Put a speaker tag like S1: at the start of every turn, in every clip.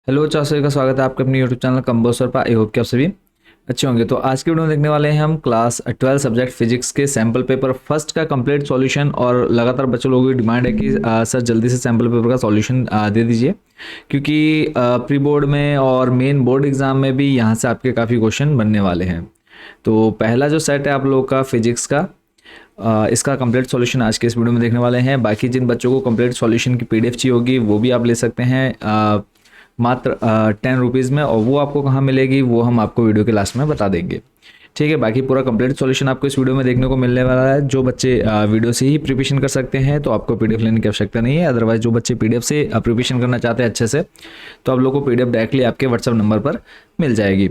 S1: Hello चार सभी का स्वागत है आपके अपने यूट्यूब चैनल कंबोसर पर। आई होप कि आप सभी अच्छे होंगे। तो आज की वीडियो में देखने वाले हैं हम क्लास 12 सब्जेक्ट फिजिक्स के सैम्पल पेपर फर्स्ट का कंप्लीट सॉल्यूशन। और लगातार बच्चों लोगों की डिमांड है कि सर जल्दी से सैम्पल पेपर का सॉल्यूशन दे दीजिए, क्योंकि प्री बोर्ड में और मेन बोर्ड एग्जाम में भी यहाँ से आपके काफ़ी क्वेश्चन बनने वाले हैं। तो पहला जो सेट है आप लोगों का फिजिक्स का, इसका कंप्लीट सॉल्यूशन आज के इस वीडियो में देखने वाले हैं। बाकी जिन बच्चों को कंप्लीट सॉल्यूशन की पीडीएफ चाहिए होगी वो भी आप ले सकते हैं मात्र 10 रुपीज़ में, और वो आपको कहाँ मिलेगी वो हम आपको वीडियो के लास्ट में बता देंगे। ठीक है, बाकी पूरा कंप्लीट सॉल्यूशन आपको इस वीडियो में देखने को मिलने वाला है। जो बच्चे वीडियो से ही प्रिपरेशन कर सकते हैं तो आपको पीडीएफ लेने की आवश्यकता नहीं है। अदरवाइज जो बच्चे पीडीएफ से प्रिपरेशन करना चाहते हैं अच्छे से, तो आप लोगों को पीडीएफ डायरेक्टली आपके व्हाट्सएप नंबर पर मिल जाएगी।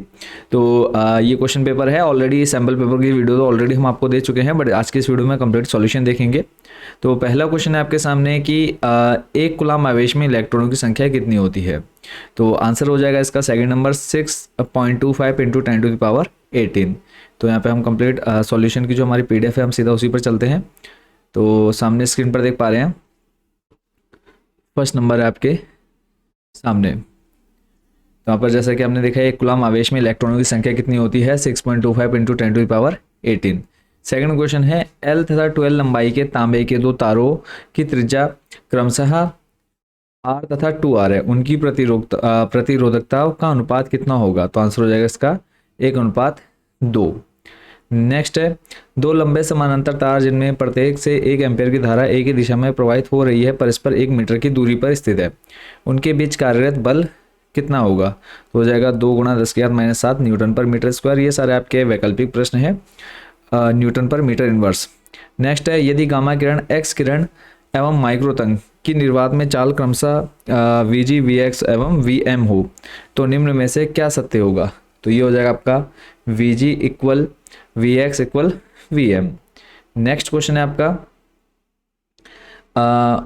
S1: तो ये क्वेश्चन पेपर है, ऑलरेडी सैम्पल पेपर की वीडियो तो ऑलरेडी हम आपको दे चुके हैं, बट आज की इस वीडियो में कंप्लीट सॉल्यूशन देखेंगे। तो पहला क्वेश्चन है आपके सामने कि एक कूलम आवेश में इलेक्ट्रॉनों की संख्या कितनी होती है। तो आंसर हो जाएगा इसका सेकंड नंबर 6.25 इंटू 10⁻18। तो यहाँ पे हम कंप्लीट सॉल्यूशन की जो हमारी पीडीएफ है हम सीधा उसी पर चलते हैं। तो सामने स्क्रीन पर देख पा रहे हैं, फर्स्ट नंबर है आपके सामने। तो यहाँ पर जैसा कि आपने देखा है एक कूलम आवेश में इलेक्ट्रॉनों की संख्या कितनी होती है, 6.25 इंटू 10⁻18। सेकंड क्वेश्चन है L तथा 12 लंबाई के तांबे के दो तारों की त्रिज्या क्रमशः R तथा 2R है, उनकी प्रतिरोधकता का अनुपात कितना होगा। तो आंसर हो जाएगा इसका 1:2। नेक्स्ट है दो लंबे समानांतर तार जिनमें प्रत्येक से 1 एम्पीयर की धारा एक ही दिशा में प्रवाहित हो रही है, परस्पर 1 मीटर की दूरी पर स्थित है, उनके बीच कार्यरत बल कितना होगा। तो हो जाएगा 2 × 10⁻⁷ न्यूटन पर मीटर स्क्वायर। ये सारे आपके वैकल्पिक प्रश्न है, न्यूटन पर मीटर इनवर्स। नेक्स्ट है यदि गामा किरण एक्स किरण एवं माइक्रोतंग की निर्वात में चाल क्रमशः Vg Vx एवं Vm हो तो निम्न में से क्या सत्य होगा। तो ये हो जाएगा आपका Vg equal Vx equal Vm। Next question है आपका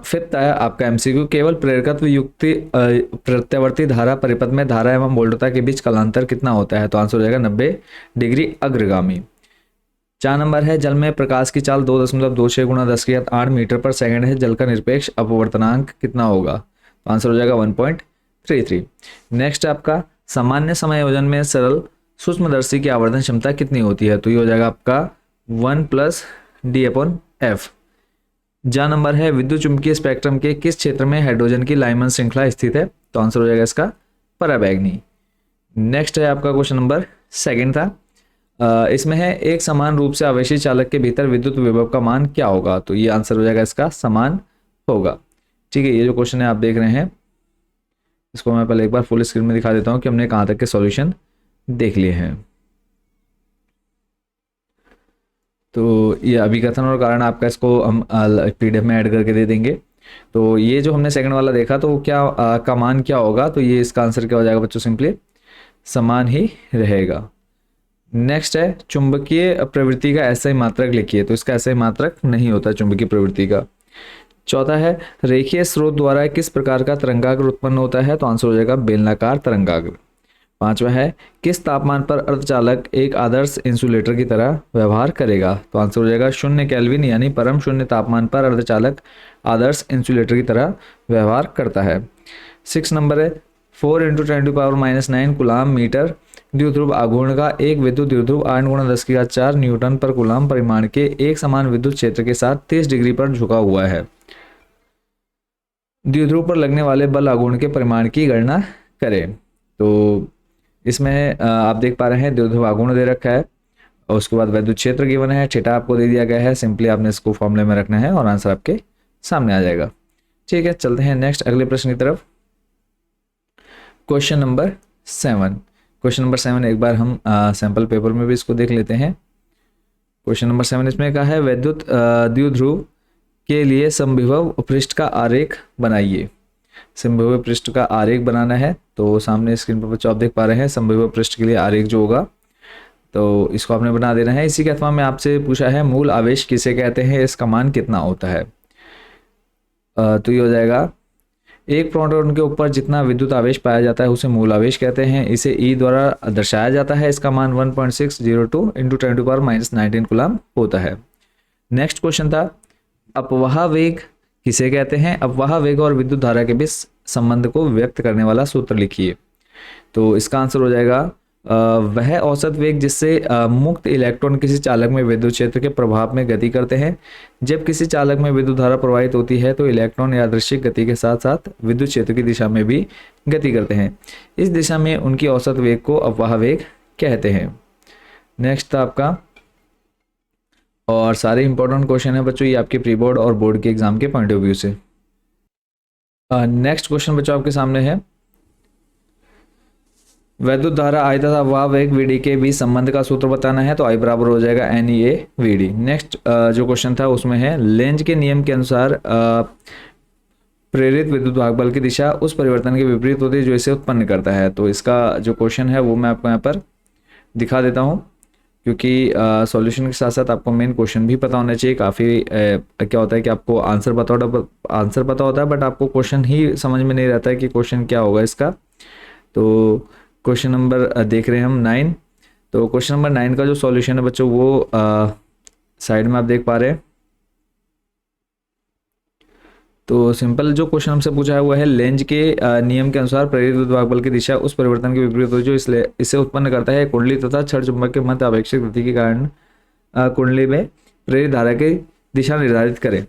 S1: फिफ्थ है आपका एमसीक्यू, केवल प्रेरकत्व युक्ति प्रत्यावर्ती धारा परिपथ में धारा एवं वोल्टता के बीच कालांतर कितना होता है। तो आंसर हो जाएगा 90 डिग्री अग्रगामी। 4 नंबर है जल में प्रकाश की चाल 2.26 × 10⁸ मीटर पर सेकंड है, जल का निरपेक्ष अपवर्तनांक कितना होगा। तो आंसर हो जाएगा 1.33। नेक्स्ट है आपका सामान्य समायोजन में सरल सूक्ष्मदर्शी की आवर्धन क्षमता कितनी होती है। तो ये हो जाएगा आपका 1 + d/f। जा नंबर है विद्युत चुंबकीय स्पेक्ट्रम के किस क्षेत्र में हाइड्रोजन की लाइमन श्रृंखला स्थित है। तो आंसर हो जाएगा इसका पराबैंगनी। नेक्स्ट है आपका क्वेश्चन नंबर सेकंड था, इसमें है एक समान रूप से आवेशित चालक के भीतर विद्युत विभव का मान क्या होगा। तो ये आंसर हो जाएगा इसका समान होगा। ठीक है, ये जो क्वेश्चन है आप देख रहे हैं, इसको मैं पहले एक बार फुल स्क्रीन में दिखा देता हूँ कि हमने कहाँ तक के सॉल्यूशन देख लिए हैं। तो ये अभिकथन और कारण आपका इसको हम पीडीएफ में ऐड करके दे देंगे। तो ये जो हमने सेकंड वाला देखा तो क्या का मान क्या होगा, तो ये इसका आंसर क्या हो जाएगा बच्चों, सिंपली समान ही रहेगा। नेक्स्ट है चुंबकीय प्रवृत्ति का ऐसा ही मात्रक लिखिए। तो इसका ऐसा ही मात्रक नहीं होता चुंबकीय प्रवृत्ति का। चौथा है रेखीय स्रोत द्वारा किस प्रकार का तरंगाग्र उत्पन्न होता है। तो आंसर हो जाएगा बेलनाकार तरंगाग्र। पांचवा है किस तापमान पर अर्धचालक एक आदर्श इंसुलेटर की तरह व्यवहार करेगा। तो आंसर हो जाएगा 0 केल्विन यानी परम शून्य तापमान पर अर्धचालक आदर्श इंसुलेटर की तरह व्यवहार करता है। 6 नंबर है 4 × 10⁻⁹ कूलाम मीटर द्विध्रुव आघूर्ण का एक विद्युत द्विध्रुव 8 × 10⁴ न्यूटन पर कूलाम परिमाण के एक समान विद्युत क्षेत्र के साथ 30 डिग्री पर झुका हुआ है। द्विध्रुव पर लगने वाले बल आघूर्ण के परिमाण की गणना करें। तो इसमें आप देख पा रहे हैं द्विध्रुव आघूर्ण दे रखा है और उसके बाद विद्युत क्षेत्र गिवन है, थीटा आपको दे दिया गया है। सिंपली आपने इसको फॉर्मूले में रखना है और आंसर आपके सामने आ जाएगा। ठीक है, चलते हैं नेक्स्ट अगले प्रश्न की तरफ। Question number 7। क्वेश्चन नंबर 7 एक बार हम सैंपल पेपर में भी इसको देख लेते हैं। क्वेश्चन नंबर 7 इसमें कहा है विद्युत द्विध्रुव के लिए समविभव पृष्ठ का आरेख बनाइए। समविभव पृष्ठ का आरेख बनाना है। तो सामने स्क्रीन पर बच्चों आप देख पा रहे हैं समविभव पृष्ठ के लिए आरेख जो होगा, तो इसको आपने बना देना है। इसी के अथवा में आपसे पूछा है मूल आवेश किसे कहते हैं, इसका मान कितना होता है। तो ये हो जाएगा एक प्रोटॉन के ऊपर जितना विद्युत आवेश पाया जाता है उसे मूल आवेश कहते हैं। इसे E द्वारा दर्शाया जाता है। इसका मान 1.602 × 10⁻⁹ कूलम होता है। नेक्स्ट क्वेश्चन था अपवाह वेग किसे कहते हैं। अपवाह वेग और विद्युत धारा के बीच संबंध को व्यक्त करने वाला सूत्र लिखिए। तो इसका आंसर हो जाएगा वह औसत वेग जिससे मुक्त इलेक्ट्रॉन किसी चालक में विद्युत क्षेत्र के प्रभाव में गति करते हैं। जब किसी चालक में विद्युत धारा प्रवाहित होती है तो इलेक्ट्रॉन यादृच्छिक गति के साथ साथ विद्युत क्षेत्र की दिशा में भी गति करते हैं। इस दिशा में उनकी औसत वेग को अपवाह वेग कहते हैं। नेक्स्ट था आपका, और सारे इंपॉर्टेंट क्वेश्चन है बच्चों, ये आपके प्री बोर्ड और बोर्ड के एग्जाम के पॉइंट ऑफ व्यू से। नेक्स्ट क्वेश्चन बच्चों आपके सामने है, वैद्युत धारा I तथा अपवाह वेग VD के बीच संबंध का सूत्र बताना है। तो I बराबर हो जाएगा NEA VD। नेक्स्ट जो क्वेश्चन था उसमें है, लेंज के नियम के अनुसार प्रेरित विद्युत भागबल की दिशा उस परिवर्तन के विपरीत होती है जो इसे उत्पन्न करता है। तो इसका जो क्वेश्चन है वो मैं आपको यहाँ पर दिखा देता हूँ, क्योंकि सॉल्यूशन के साथ साथ आपको मेन क्वेश्चन भी पता होना चाहिए। काफ़ी क्या होता है कि आपको आंसर पता होता है बट आपको क्वेश्चन ही समझ में नहीं रहता है कि क्वेश्चन क्या होगा इसका। तो क्वेश्चन नंबर देख रहे हैं हम 9। तो क्वेश्चन नंबर 9 का जो सॉल्यूशन है बच्चों वो साइड में आप देख पा रहे हैं। तो सिंपल जो क्वेश्चन हमसे पूछा है वो है, लेंज के नियम के अनुसार प्रेरित विद्युत भागबल की दिशा उस परिवर्तन के विपरीत हो जो इसे उत्पन्न करता है। कुंडली तथा क्षण चुंबक के मध्य अपेक्षित गति के कारण कुंडली में प्रेरित धारा की दिशा निर्धारित करें।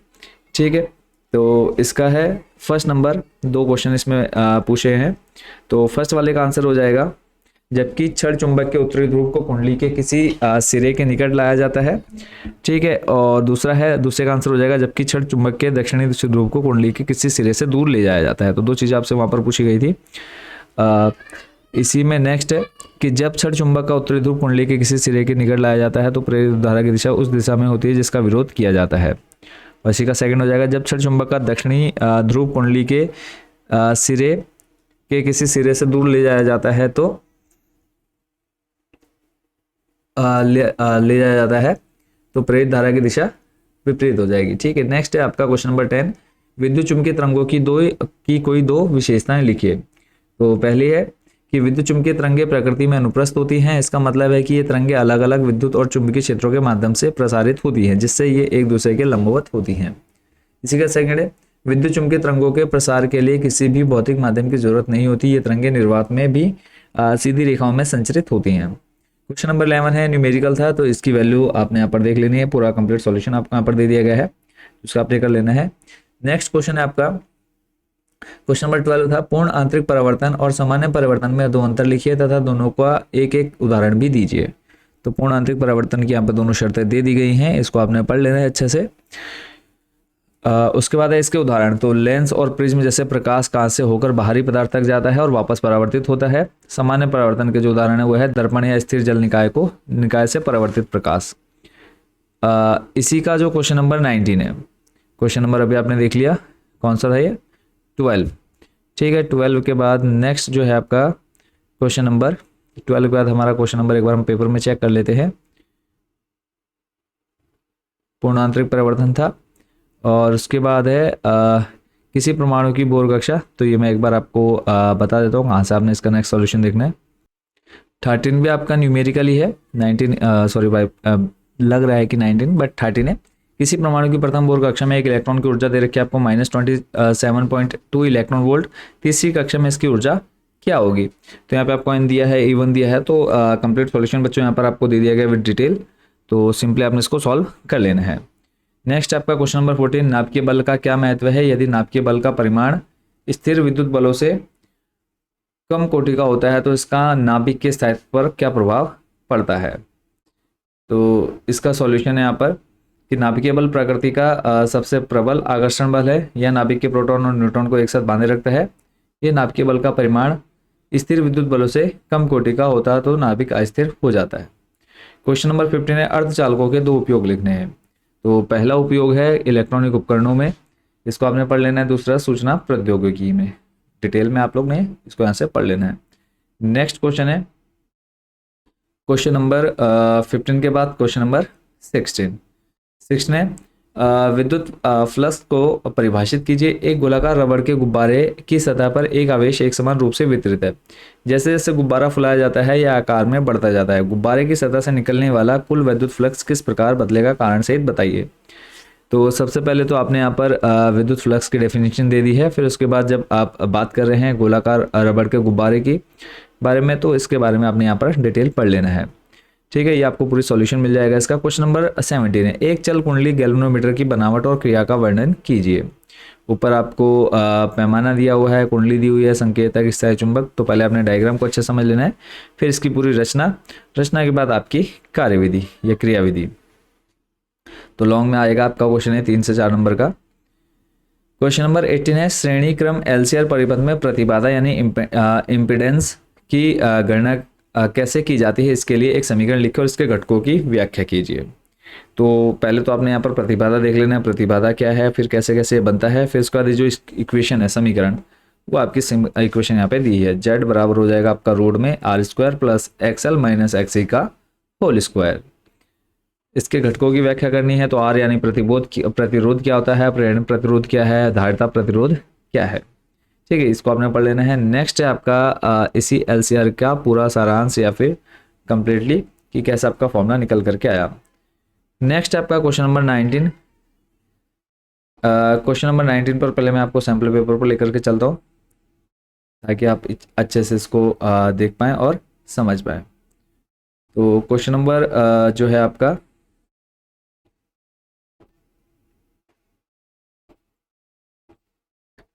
S1: ठीक है, तो इसका है फर्स्ट नंबर। 2 क्वेश्चन इसमें पूछे हैं। तो फर्स्ट वाले का आंसर हो जाएगा, जबकि क्षण चुंबक के उत्तरी ध्रुव को कुंडली के किसी सिरे के निकट लाया जाता है। ठीक है, और दूसरे का आंसर हो जाएगा, जबकि क्षण चुंबक के दक्षिणी ध्रुव को कुंडली के किसी सिरे से दूर ले जाया जाता है। तो 2 चीज़ें आपसे वहाँ पर पूछी गई थी। इसी में नेक्स्ट है कि जब क्षण चुंबक का उत्तरी ध्रुव कुंडली के किसी सिरे के निकट लाया जाता है तो प्रेरित धारा की दिशा उस दिशा में होती है जिसका विरोध किया जाता है। और इसी का सेकंड हो जाएगा, जब क्षण चुंबक का दक्षिणी ध्रुव कुंडली के सिरे के किसी सिरे से दूर ले जाया जाता है तो ले जाया जाता है तो प्रेरित धारा की दिशा विपरीत हो जाएगी। ठीक है, नेक्स्ट है आपका क्वेश्चन नंबर 10, विद्युत चुम्बकीय तरंगों की कोई 2 विशेषताएं लिखिए। तो पहली है कि विद्युत चुम्बकीय तरंगें प्रकृति में अनुप्रस्थ होती हैं। इसका मतलब है कि ये तरंगें अलग अलग विद्युत और चुंबकीय क्षेत्रों के माध्यम से प्रसारित होती हैं, जिससे ये एक दूसरे के लंबवत होती हैं। इसी का सेकंड है, विद्युत चुम्बकीय तरंगों के प्रसार के लिए किसी भी भौतिक माध्यम की जरूरत नहीं होती। ये तरंगें निर्वात में भी सीधी रेखाओं में संचरित होती हैं। क्वेश्चन नंबर 11 है, न्यूमेरिकल था, तो इसकी वैल्यू आपने यहाँ पर देख लेनी है। पूरा कंप्लीट सॉल्यूशन आपको यहाँ पर दे दिया गया है, उसका आपने कर लेना है। नेक्स्ट क्वेश्चन है आपका क्वेश्चन नंबर 12 था, पूर्ण आंतरिक परावर्तन और सामान्य परिवर्तन में 2 अंतर लिखिए तथा दोनों का एक एक उदाहरण भी दीजिए। तो पूर्ण आंतरिक परिवर्तन की यहाँ पर दोनों शर्तें दे दी गई हैं, इसको आपने पढ़ लेना है अच्छे से। उसके बाद है इसके उदाहरण। तो लेंस और प्रिज्म जैसे प्रकाश कांच से होकर बाहरी पदार्थ तक जाता है और वापस परावर्तित होता है। सामान्य परावर्तन के जो उदाहरण है वो है दर्पण या स्थिर जल निकाय से परावर्तित प्रकाश। इसी का जो क्वेश्चन नंबर 19 है, क्वेश्चन नंबर अभी आपने देख लिया, कौन सा था ये, 12। ठीक है, 12 के बाद नेक्स्ट जो है आपका क्वेश्चन नंबर 12 के बाद हमारा क्वेश्चन नंबर एक बार हम पेपर में चेक कर लेते हैं। पूर्ण आंतरिक परिवर्तन था और उसके बाद है किसी परमाणु की बोर कक्षा। तो ये मैं एक बार आपको बता देता हूँ कहाँ से आपने इसका नेक्स्ट सॉल्यूशन देखना है। 13 भी आपका न्यूमेरिकल ही है। 19 सॉरी भाई लग रहा है कि 19 बट 13 है। किसी परमाणु की प्रथम बोर कक्षा में एक इलेक्ट्रॉन की ऊर्जा दे रखी है आपको -27.2 इलेक्ट्रॉन वोल्ट। तीसरी कक्षा में इसकी ऊर्जा क्या होगी। तो यहाँ पे आपको n दिया है, E1 दिया है। तो कंप्लीट सॉल्यूशन बच्चों यहाँ पर आपको दे दिया गया विद डिटेल। तो सिंपली आपने इसको सॉल्व कर लेना है। नेक्स्ट आपका क्वेश्चन नंबर 14, नाभिकीय बल का क्या महत्व है। यदि नाभिकीय बल का परिमाण स्थिर विद्युत बलों से कम कोटि का होता है तो इसका नाभिक के स्थायित्व पर क्या प्रभाव पड़ता है। तो इसका सॉल्यूशन है यहाँ पर कि नाभिकीय बल प्रकृति का सबसे प्रबल आकर्षण बल है। यह नाभिक के प्रोटॉन और न्यूट्रॉन को एक साथ बांधे रखता है। यह नाभिकीय बल का परिमाण स्थिर विद्युत बलों से कम कोटि का होता है तो नाभिक अस्थिर हो जाता है। क्वेश्चन नंबर 15 है, अर्धचालकों के 2 उपयोग लिखने हैं। तो पहला उपयोग है इलेक्ट्रॉनिक उपकरणों में, इसको आपने पढ़ लेना है। दूसरा सूचना प्रौद्योगिकी में, डिटेल में आप लोग ने इसको यहाँ से पढ़ लेना है। नेक्स्ट क्वेश्चन है क्वेश्चन नंबर 15 के बाद क्वेश्चन नंबर 16 है विद्युत फ्लक्स को परिभाषित कीजिए। एक गोलाकार रबड़ के गुब्बारे की सतह पर एक आवेश एक समान रूप से वितरित है। जैसे जैसे गुब्बारा फुलाया जाता है या आकार में बढ़ता जाता है, गुब्बारे की सतह से निकलने वाला कुल विद्युत फ्लक्स किस प्रकार बदलेगा, कारण सहित बताइए। तो सबसे पहले तो आपने यहाँ पर विद्युत फ्लक्स की डेफिनेशन दे दी है, फिर उसके बाद जब आप बात कर रहे हैं गोलाकार रबड़ के गुब्बारे की बारे में, तो इसके बारे में आपने यहाँ पर डिटेल पढ़ लेना है। ठीक है, ये आपको पूरी सॉल्यूशन मिल जाएगा इसका। क्वेश्चन नंबर 17 है, एक चल कुंडली गैल्वेनोमीटर की बनावट और क्रिया का वर्णन कीजिए। ऊपर आपको पैमाना दिया हुआ है, कुंडली दी हुई है, संकेतक, स्थायी चुंबक। तो पहले आपने डायग्राम को अच्छे समझ लेना है, फिर इसकी पूरी रचना के बाद आपकी कार्यविधि या क्रियाविधि। तो लॉन्ग में आएगा आपका क्वेश्चन है 3 से 4 नंबर का। क्वेश्चन नंबर 18 है, श्रेणी क्रम एलसीआर परिपथ में प्रतिबाधा यानी इम्पिडेंस की गणना कैसे की जाती है, इसके लिए एक समीकरण लिखें और इसके घटकों की व्याख्या कीजिए। तो पहले तो आपने यहाँ पर प्रतिबाधा देख लेना है, प्रतिबाधा क्या है, फिर कैसे कैसे बनता है, फिर उसके बाद जो इक्वेशन है समीकरण, वो आपकी इक्वेशन यहाँ पे दी है। जेड बराबर हो जाएगा आपका रूट में r square plus x l minus x का होल स्क्वायर। इसके घटकों की व्याख्या करनी है, तो आर यानी प्रतिरोध क्या होता है, प्रेरण प्रतिरोध क्या है, धारिता प्रतिरोध क्या है। ठीक है, इसको आपने पढ़ लेना है। नेक्स्ट है आपका इसी एलसीआर का पूरा सारांश या फिर कंप्लीटली कि कैसे आपका फॉर्मूला निकल करके आया। नेक्स्ट है आपका क्वेश्चन नंबर 19। क्वेश्चन नंबर 19 पर पहले मैं आपको सैम्पल पेपर पर लेकर के चलता हूँ ताकि आप अच्छे से इसको देख पाएँ और समझ पाएँ। तो क्वेश्चन नंबर जो है आपका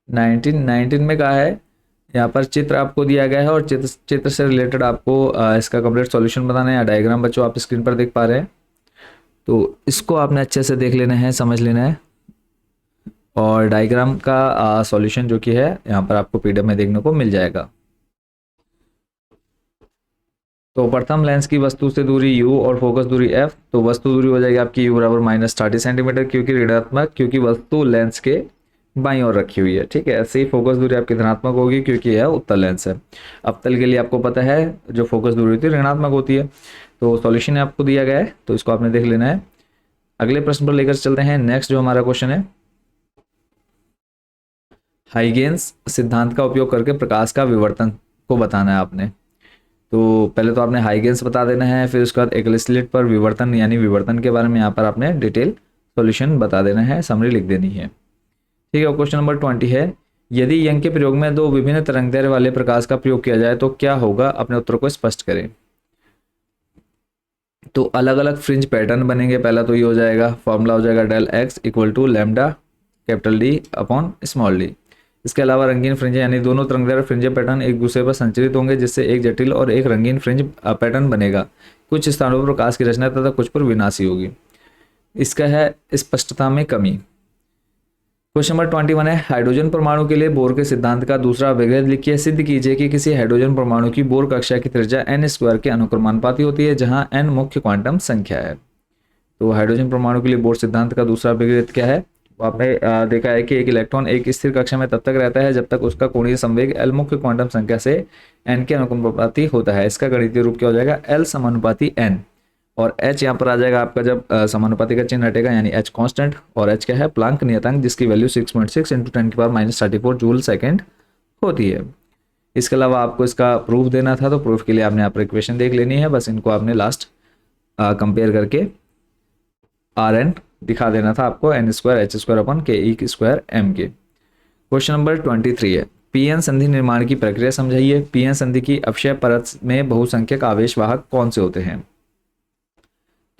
S1: 19 में कहा है, यहाँ पर चित्र आपको दिया गया है और चित्र से रिलेटेड आपको इसका कंप्लीट सॉल्यूशन बताना है। या डायग्राम बच्चों आप स्क्रीन पर देख पा रहे हैं, तो इसको आपने अच्छे से देख लेना है, समझ लेना है। और डायग्राम का सॉल्यूशन जो कि है यहाँ पर आपको पीडीएफ में देखने को मिल जाएगा। तो प्रथम लेंस की वस्तु से दूरी u और फोकस दूरी f। तो वस्तु दूरी हो जाएगी आपकी u बराबर -30 सेंटीमीटर, क्योंकि ऋणात्मक, क्योंकि वस्तु लेंस के बाईं ओर रखी हुई है। ठीक है, ऐसे ही फोकस दूरी आपकी धनात्मक होगी क्योंकि यह उत्तल लेंस है। अवतल के लिए आपको पता है जो फोकस दूरी होती है ऋणात्मक होती है। तो सॉल्यूशन आपको दिया गया है, तो इसको आपने देख लेना है। अगले प्रश्न पर लेकर चलते हैं। नेक्स्ट जो हमारा क्वेश्चन है, हाइगेन्स सिद्धांत का उपयोग करके प्रकाश का विवर्तन को बताना है आपने। तो पहले तो आपने हाइगेन्स बता देना है, फिर उसके बाद एकल स्लिट पर विवर्तन यानी विवर्तन के बारे में यहाँ पर आपने डिटेल सॉल्यूशन बता देना है, समरी लिख देनी है। ठीक है, क्वेश्चन नंबर 20 है, यदि यंग के प्रयोग में दो विभिन्न तरंगदैर्घ्य वाले प्रकाश का प्रयोग किया जाए तो क्या होगा, अपने उत्तर को स्पष्ट करें। तो अलग अलग फ्रिंज पैटर्न बनेंगे। पहला तो ये हो जाएगा, फॉर्मूला हो जाएगा del x equal to lambda capital D upon small d. इसके अलावा रंगीन फ्रिंज यानी दोनों तरंगदैर्घ्य फ्रिंज पैटर्न एक दूसरे पर संचरित होंगे, जिससे एक जटिल और एक रंगीन फ्रिंज पैटर्न बनेगा। कुछ स्थानों पर प्रकाश की रचना तथा कुछ पर विनाशी होगी। इसका है स्पष्टता में कमी। क्वेश्चन नंबर 21 है, हाइड्रोजन परमाणु के लिए बोर के सिद्धांत का दूसरा विभेद लिखिए। सिद्ध कीजिए कि किसी हाइड्रोजन परमाणु की बोर कक्षा की त्रिज्या n स्क्वायर के अनुक्रमानुपाती होती है, जहां n मुख्य क्वांटम संख्या है। तो हाइड्रोजन परमाणु के लिए बोर सिद्धांत का दूसरा विभेद क्या है, तो आपने देखा है कि एक इलेक्ट्रॉन एक स्थिर कक्षा में तब तक रहता है जब तक उसका कोणीय संवेग L मुख्य क्वांटम संख्या से n के अनुक्रमानुपाती होता है। इसका गणितीय रूप क्या हो जाएगा, L समानुपाती n, और h यहाँ पर आ जाएगा आपका जब समानुपाती का चिन्ह हटेगा, यानी h कांस्टेंट, और h क्या है, प्लांक नियतांक, जिसकी वैल्यू 6.6 × 10⁻34 जूल सेकंड होती है। इसके अलावा आपको इसका प्रूफ देना था, तो प्रूफ के लिए आपने यहाँ पर इक्वेशन देख लेनी है, बस इनको आपने लास्ट कंपेयर करके Rn दिखा देना था आपको, n square h square upon के ई स्क्वायर m के। क्वेश्चन नंबर 23 है, पीएन संधि निर्माण की प्रक्रिया समझाइए। पीएन संधि की अपक्षय परत में बहुसंख्यक आवेश वाहक कौन से होते हैं।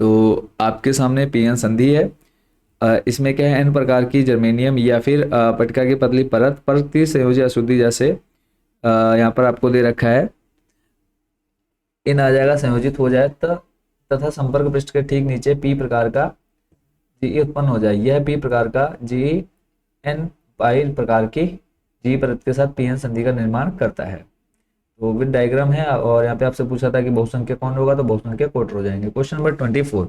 S1: तो आपके सामने पीएन संधि है। इसमें क्या है, एन प्रकार की जर्मेनियम या फिर पटका की पतली परत पर त्रिसंयोजी अशुद्धि जैसे यहाँ पर आपको दे रखा है, इन आ जाएगा संयोजित हो जाए तथा संपर्क पृष्ठ के ठीक नीचे पी प्रकार का जी उत्पन्न हो जाए। यह पी प्रकार का जी एन पाई प्रकार की जी परत के साथ पीएन संधि का निर्माण करता है। तो विद डायग्राम है, और यहाँ पे आपसे पूछा था कि बहुसंख्यक कौन होगा, तो बहुसंख्यक क्वार्टर हो जाएंगे। क्वेश्चन नंबर 24,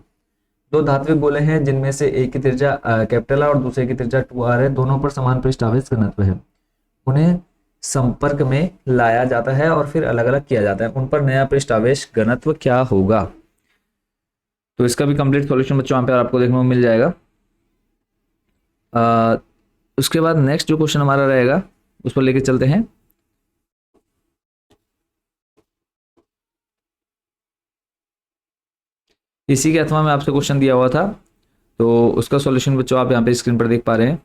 S1: दो धात्विक गोले हैं जिनमें से एक की त्रिज्या कैपिटल आर और दूसरे की त्रिज्या 2r है। दोनों पर समान पृष्ठ आवेश घनत्व है। उन्हें संपर्क में लाया जाता है और फिर अलग अलग किया जाता है। उन पर नया पृष्ठ आवेश घनत्व क्या होगा। तो इसका भी कंप्लीट सॉल्यूशन बच्चों यहाँ पे आपको देखने को मिल जाएगा। उसके बाद नेक्स्ट जो क्वेश्चन हमारा रहेगा उस पर लेके चलते हैं। इसी के अथवा में आपसे क्वेश्चन दिया हुआ था, तो उसका सॉल्यूशन बच्चों आप यहाँ पे स्क्रीन पर देख पा रहे हैं।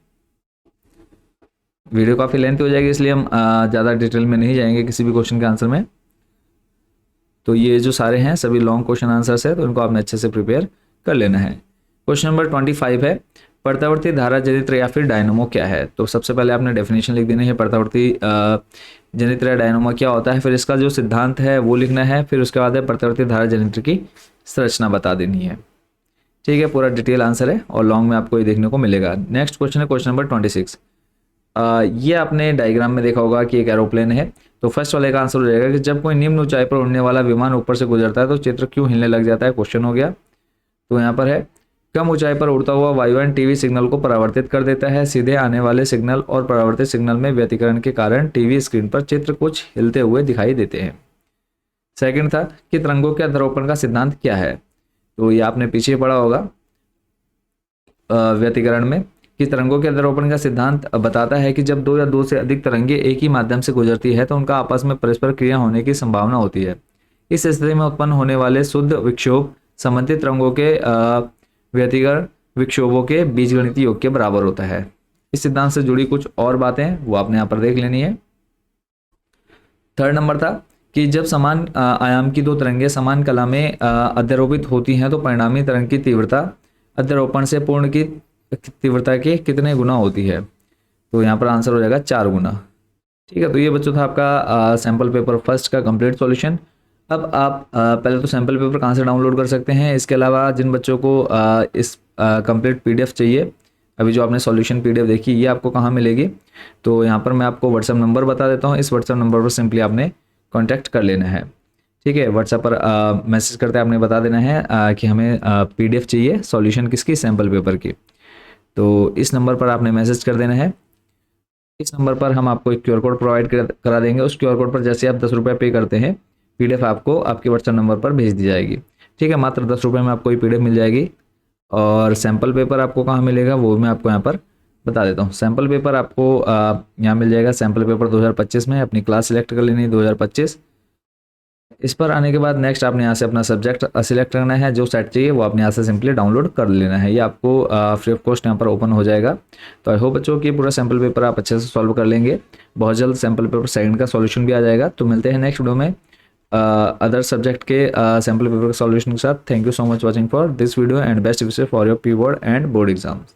S1: वीडियो काफ़ी लेंथी हो जाएगी, इसलिए हम ज़्यादा डिटेल में नहीं जाएंगे किसी भी क्वेश्चन के आंसर में। तो ये जो सारे हैं सभी लॉन्ग क्वेश्चन आंसर्स है, तो इनको आपने अच्छे से प्रिपेयर कर लेना है। क्वेश्चन नंबर 25 है, प्रत्यावर्ती धारा जनित्र या फिर डायनमो क्या है। तो सबसे पहले आपने डेफिनेशन लिख देनी है, प्रत्यावर्ती जनित्र या डायनमो क्या होता है, फिर इसका जो सिद्धांत है वो लिखना है, फिर उसके बाद है प्रत्यावर्ती धारा जनित्र की संरचना बता देनी है। ठीक है, पूरा डिटेल आंसर है और लॉन्ग में आपको ये देखने को मिलेगा। नेक्स्ट क्वेश्चन है क्वेश्चन नंबर 26। ये आपने डायग्राम में देखा होगा कि एक एरोप्लेन है। तो फर्स्ट वाले का आंसर हो जाएगा कि जब कोई निम्न ऊंचाई पर उड़ने वाला विमान ऊपर से गुजरता है तो चित्र क्यों हिलने लग जाता है, क्वेश्चन हो गया। तो यहाँ पर है, कम ऊंचाई पर उड़ता हुआ वायुयान टीवी सिग्नल को परावर्तित कर देता है। सीधे आने वाले सिग्नल और परावर्तित सिग्नल में व्यतिकरण के कारण टीवी स्क्रीन पर चित्र कुछ हिलते हुए दिखाई देते हैं। सेकंड था कि तरंगों के अध्यारोपण का सिद्धांत क्या है। तो ये आपने पीछे पढ़ा होगा व्यतिकरण में कि तरंगों के अध्यारोपण का सिद्धांत बताता है कि जब दो या दो से अधिक तरंगे एक ही माध्यम से गुजरती है तो उनका आपस में परस्पर क्रिया होने की संभावना होती है। इस स्थिति में उत्पन्न होने वाले शुद्ध विक्षोभ संबंधित तरंगों के व्यतिकरण विक्षोभों के बीजगणितीय योग के बराबर होता है। इस सिद्धांत से जुड़ी कुछ और बातें वो आपने यहाँ पर देख लेनी है। थर्ड नंबर था कि जब समान आयाम की दो तरंगें समान कला में अध्यारोपित होती हैं तो परिणामी तरंग की तीव्रता अध्यारोपण से पूर्ण की तीव्रता के कितने गुना होती है। तो यहाँ पर आंसर हो जाएगा 4 गुना। ठीक है, तो ये बच्चों था आपका सैम्पल पेपर फर्स्ट का कंप्लीट सॉल्यूशन। अब आप पहले तो सैम्पल पेपर कहाँ से डाउनलोड कर सकते हैं, इसके अलावा जिन बच्चों को इस कंप्लीट पीडीएफ चाहिए, अभी जो आपने सॉल्यूशन पीडीएफ देखी ये आपको कहाँ मिलेगी, तो यहाँ पर मैं आपको व्हाट्सएप नंबर बता देता हूँ। इस व्हाट्सएप नंबर पर सिंपली आपने कॉन्टैक्ट कर लेना है। ठीक है, व्हाट्सएप पर मैसेज करते आपने बता देना है कि हमें पीडीएफ चाहिए सॉल्यूशन किसकी, सैम्पल पेपर की। तो इस नंबर पर आपने मैसेज कर देना है। इस नंबर पर हम आपको एक क्यूआर कोड प्रोवाइड करा देंगे। उस क्यूआर कोड पर जैसे आप 10 रुपये पे करते हैं, पीडीएफ आपको आपके व्हाट्सएप नंबर पर भेज दी जाएगी। ठीक है, मात्र 10 रुपये में आपको ये पीडीएफ मिल जाएगी। और सैम्पल पेपर आपको कहाँ मिलेगा वो मैं आपको यहाँ पर बता देता हूँ। सैम्पल पेपर आपको यहाँ मिल जाएगा, सैम्पल पेपर 2025 में। अपनी क्लास सिलेक्ट कर लेनी है 2025। इस पर आने के बाद नेक्स्ट आपने यहाँ से अपना सब्जेक्ट सिलेक्ट करना है, जो सेट चाहिए वो आपने यहाँ से सिंपली डाउनलोड कर लेना है। ये आपको फ्री ऑफ कॉस्ट यहाँ पर ओपन हो जाएगा। तो आई होप बच्चों कि पूरा सैम्पल पेपर आप अच्छे से सॉल्व कर लेंगे। बहुत जल्द सैम्पल पेपर सेकंड का सॉल्यूशन भी आ जाएगा। तो मिलते हैं नेक्स्ट वीडियो में अदर सब्जेक्ट के सैम्पल पेपर के सॉल्यूशन के साथ। Thank you so much watching for this video and best wishes for your P board and board exams.